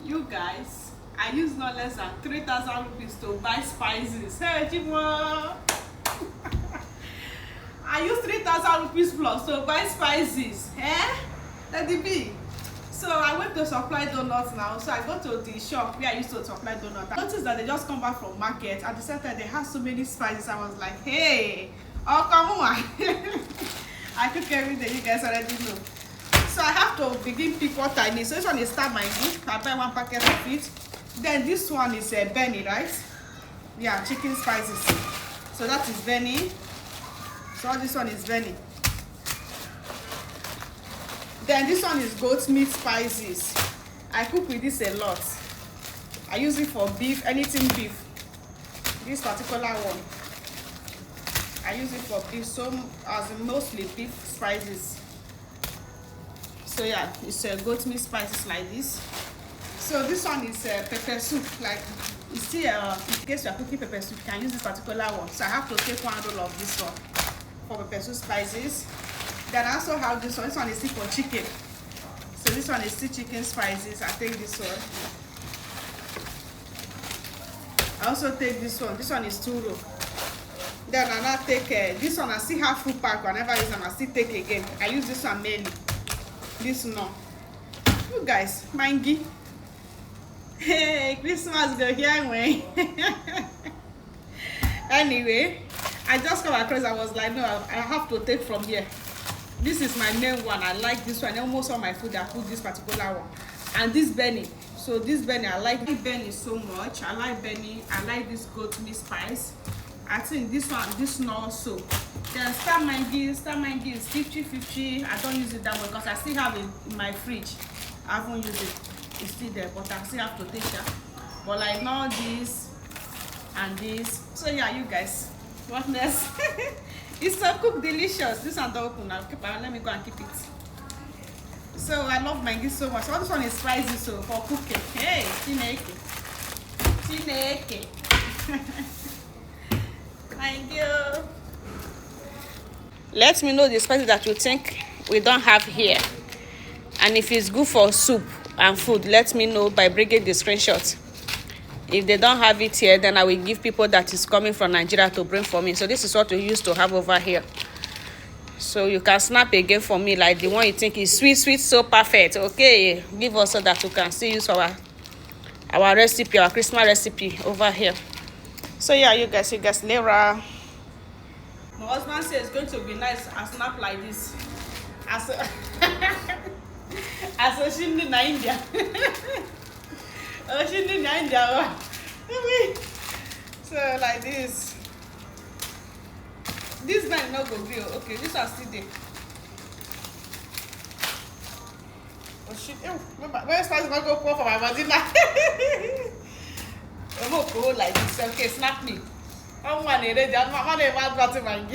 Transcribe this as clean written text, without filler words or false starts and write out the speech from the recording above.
You guys, I use no less than 3,000 rupees to buy spices. Hey, Chimo! I use 3,000 rupees plus to buy spices. Eh? Let it be. So I went to Supply Donuts now. So I go to the shop where I used to supply donuts. I noticed that they just come back from market. At the same time, they have so many spices. I was like, hey, oh, come on. I cook every day, you guys already know. So I have to begin pick what I need. So this one is star maggi. I buy one packet of it. Then this one is Benny, right? Yeah, chicken spices. So that is Benny. So this one is Benny. Then this one is goat meat spices. I cook with this a lot. I use it for beef, anything beef. This particular one, I use it for beef, so as mostly beef spices. So yeah, it's goat meat spices like this. So this one is pepper soup. Like you see, in case you are cooking pepper soup, you can use this particular one. So I have to take one roll of this one for pepper soup spices. Then I also have this one. This one is still for chicken. So this one is still chicken spices. I take this one. I also take this one. This one is 2 roll. Then I now take this one. I still have full pack. Whenever I use them, I still take again. I use this one mainly. This no. You guys, mangi. Hey, Christmas go here way. Anyway, I just come across. I was like, no, I have to take from here. This is my main one. I like this one. Almost all my food I put this particular one. And this Benny. So this Benny, I like Benny so much. I like Benny. I like this goat meat spice. I think this one, this not so. Then star mangi is 50-50. I don't use it that way because I still have it in my fridge. I haven't used it. It's still there, but I still have to take that. But like now this and this. So yeah, you guys. What next? It's so cooked delicious. This one don't open now. Let me go and keep it. So I love mangi so much. So this one is spicy, so for cooking. Hey, Chineke. Chineke. Thank you. Let me know the spices that you think we don't have here. And if it's good for soup and food, let me know by bringing the screenshot. If they don't have it here, then I will give people that is coming from Nigeria to bring for me. So this is what we used to have over here. So you can snap again for me, like the one you think is sweet, so perfect. Okay, give us so that we can still use our recipe, our Christmas recipe over here. So yeah, you guys later. My husband says it's going to be nice and snap like this. As a Shindi na India. Shindi na India. So like this. This man no go grill. Okay, this one still there. Oh shit! Where's spice not go pour for my body now? I'm gonna go like this. Okay, snap me. I'm one. I'm one.